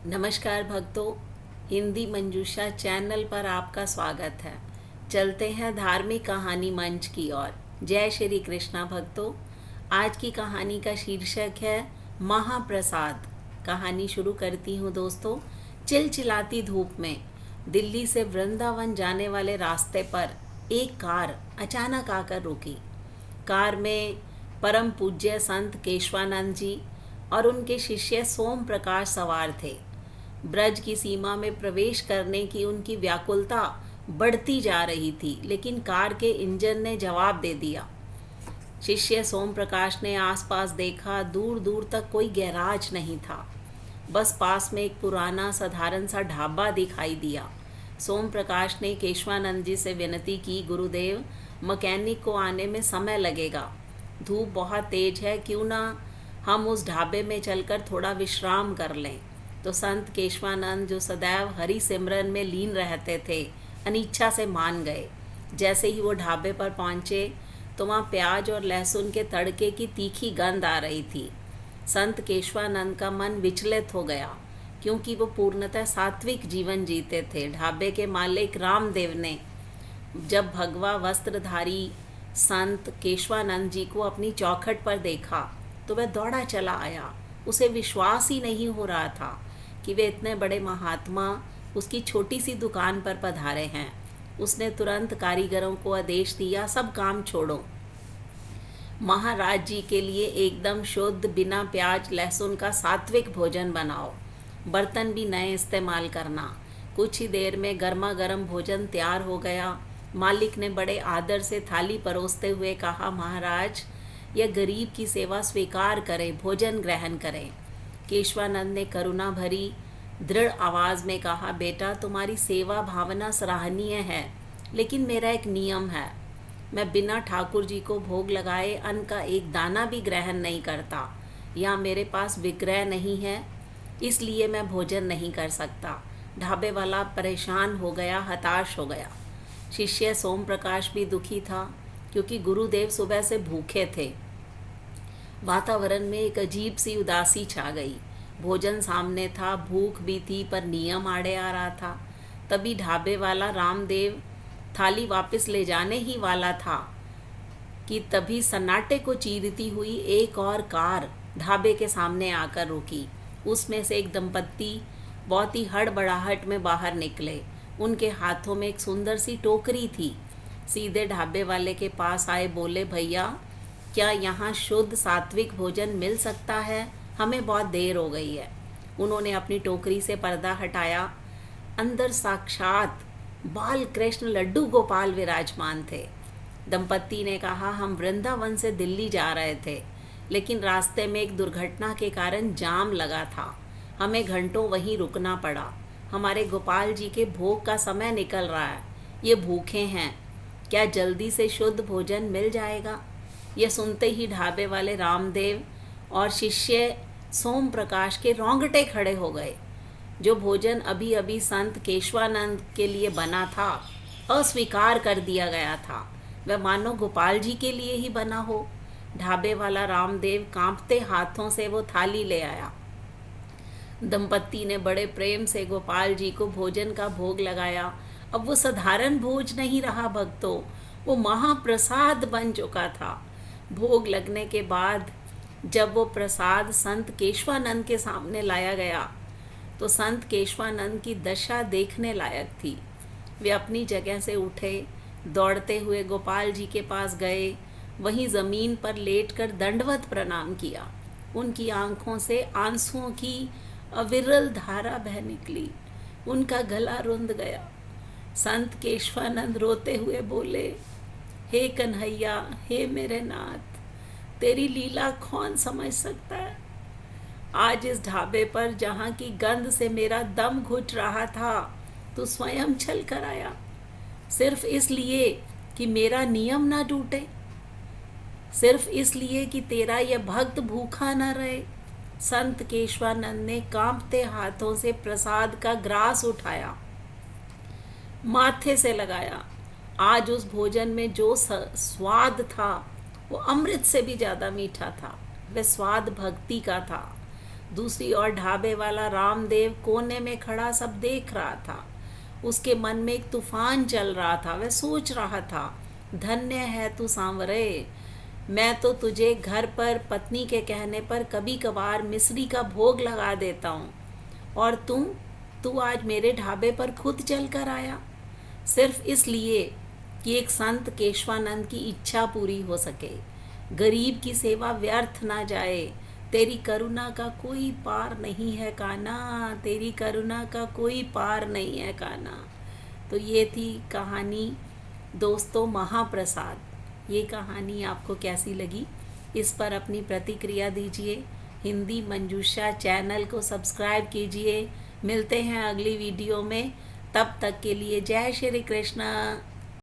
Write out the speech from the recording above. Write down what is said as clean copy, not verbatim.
नमस्कार भक्तों, हिंदी मंजूषा चैनल पर आपका स्वागत है। चलते हैं धार्मिक कहानी मंच की ओर। जय श्री कृष्णा भक्तों। आज की कहानी का शीर्षक है महाप्रसाद। कहानी शुरू करती हूँ दोस्तों। चिलचिलाती धूप में दिल्ली से वृंदावन जाने वाले रास्ते पर एक कार अचानक आकर रुकी। कार में परम पूज्य संत केशवानंद जी और उनके शिष्य सोम प्रकाश सवार थे। ब्रज की सीमा में प्रवेश करने की उनकी व्याकुलता बढ़ती जा रही थी, लेकिन कार के इंजन ने जवाब दे दिया। शिष्य सोम प्रकाश ने आसपास देखा। दूर दूर तक कोई गैराज नहीं था, बस पास में एक पुराना साधारण सा ढाबा दिखाई दिया। सोम प्रकाश ने केशवानंद जी से विनती की, गुरुदेव, मैकेनिक को आने में समय लगेगा, धूप बहुत तेज है, क्यों ना हम उस ढाबे में चलकर थोड़ा विश्राम कर लें। तो संत केशवानंद, जो सदैव हरि सिमरन में लीन रहते थे, अनिच्छा से मान गए। जैसे ही वो ढाबे पर पहुंचे तो वहाँ प्याज और लहसुन के तड़के की तीखी गंध आ रही थी। संत केशवानंद का मन विचलित हो गया, क्योंकि वो पूर्णतः सात्विक जीवन जीते थे। ढाबे के मालिक रामदेव ने जब भगवा वस्त्रधारी संत केशवानंद जी को अपनी चौखट पर देखा तो वह दौड़ा चला आया। उसे विश्वास ही नहीं हो रहा था कि वे इतने बड़े महात्मा उसकी छोटी सी दुकान पर पधारे हैं। उसने तुरंत कारीगरों को आदेश दिया, सब काम छोड़ो, महाराज जी के लिए एकदम शुद्ध बिना प्याज लहसुन का सात्विक भोजन बनाओ, बर्तन भी नए इस्तेमाल करना। कुछ ही देर में गर्मा गर्म भोजन तैयार हो गया। मालिक ने बड़े आदर से थाली परोसते हुए कहा, महाराज, यह गरीब की सेवा स्वीकार करें, भोजन ग्रहण करें। केशवानंद ने करुणा भरी दृढ़ आवाज में कहा, बेटा, तुम्हारी सेवा भावना सराहनीय है, लेकिन मेरा एक नियम है, मैं बिना ठाकुर जी को भोग लगाए अन्न का एक दाना भी ग्रहण नहीं करता। यहाँ मेरे पास विग्रह नहीं है, इसलिए मैं भोजन नहीं कर सकता। ढाबे वाला परेशान हो गया, हताश हो गया। शिष्य सोम प्रकाश भी दुखी था, क्योंकि गुरुदेव सुबह से भूखे थे। वातावरण में एक अजीब सी उदासी छा गई। भोजन सामने था, भूख भी थी, पर नियम आड़े आ रहा था। तभी ढाबे वाला रामदेव थाली वापस ले जाने ही वाला था कि तभी सन्नाटे को चीरती हुई एक और कार ढाबे के सामने आकर रुकी। उसमें से एक दंपत्ति बहुत ही हड़बड़ाहट में बाहर निकले। उनके हाथों में एक सुंदर सी टोकरी थी। सीधे ढाबे वाले के पास आए, बोले, भैया, क्या यहाँ शुद्ध सात्विक भोजन मिल सकता है? हमें बहुत देर हो गई है। उन्होंने अपनी टोकरी से पर्दा हटाया। अंदर साक्षात बाल कृष्ण लड्डू गोपाल विराजमान थे। दंपत्ति ने कहा, हम वृंदावन से दिल्ली जा रहे थे, लेकिन रास्ते में एक दुर्घटना के कारण जाम लगा था। हमें घंटों वहीं रुकना पड़ा। हमारे गोपाल जी के भोग का समय निकल रहा है, ये भूखे हैं, क्या जल्दी से शुद्ध भोजन मिल जाएगा? यह सुनते ही ढाबे वाले रामदेव और शिष्य सोम प्रकाश के रोंगटे खड़े हो गए। जो भोजन अभी अभी संत केशवानंद के लिए बना था, अस्वीकार कर दिया गया था। वह मानो गोपाल जी के लिए ही बना हो। ढाबे वाला रामदेव कांपते हाथों से वो थाली ले आया। दंपत्ति ने बड़े प्रेम से गोपाल जी को भोजन का भोग लगाया। अब वो साधारण भोज नहीं रहा भक्तों, वो महाप्रसाद बन चुका था। भोग लगने के बाद जब वो प्रसाद संत केशवानंद के सामने लाया गया तो संत केशवानंद की दशा देखने लायक थी। वे अपनी जगह से उठे, दौड़ते हुए गोपाल जी के पास गए, वहीं ज़मीन पर लेटकर दंडवत प्रणाम किया। उनकी आंखों से आंसुओं की अविरल धारा बह निकली, उनका गला रुंध गया। संत केशवानंद रोते हुए बोले, हे कन्हैया, हे मेरे नाथ, तेरी लीला कौन समझ सकता है? आज इस ढाबे पर जहाँ की गंध से मेरा दम घुट रहा था, तू स्वयं चल कर आया, सिर्फ इसलिए कि मेरा नियम ना टूटे, सिर्फ इसलिए कि तेरा यह भक्त भूखा न रहे। संत केशवानंद ने कांपते हाथों से प्रसाद का ग्रास उठाया, माथे से लगाया। आज उस भोजन में जो स्वाद था वो अमृत से भी ज़्यादा मीठा था। वह स्वाद भक्ति का था। दूसरी ओर ढाबे वाला रामदेव कोने में खड़ा सब देख रहा था। उसके मन में एक तूफान चल रहा था। वह सोच रहा था, धन्य है तू सांवरे, मैं तो तुझे घर पर पत्नी के कहने पर कभी कभार मिश्री का भोग लगा देता हूँ, और तू आज मेरे ढाबे पर खुद चल कर आया, सिर्फ इसलिए कि एक संत केशवानंद की इच्छा पूरी हो सके, गरीब की सेवा व्यर्थ ना जाए। तेरी करुणा का कोई पार नहीं है कान्हा, तेरी करुणा का कोई पार नहीं है कान्हा। तो ये थी कहानी दोस्तों महाप्रसाद। ये कहानी आपको कैसी लगी, इस पर अपनी प्रतिक्रिया दीजिए। हिंदी मंजूषा चैनल को सब्सक्राइब कीजिए। मिलते हैं अगली वीडियो में, तब तक के लिए जय श्री कृष्ण।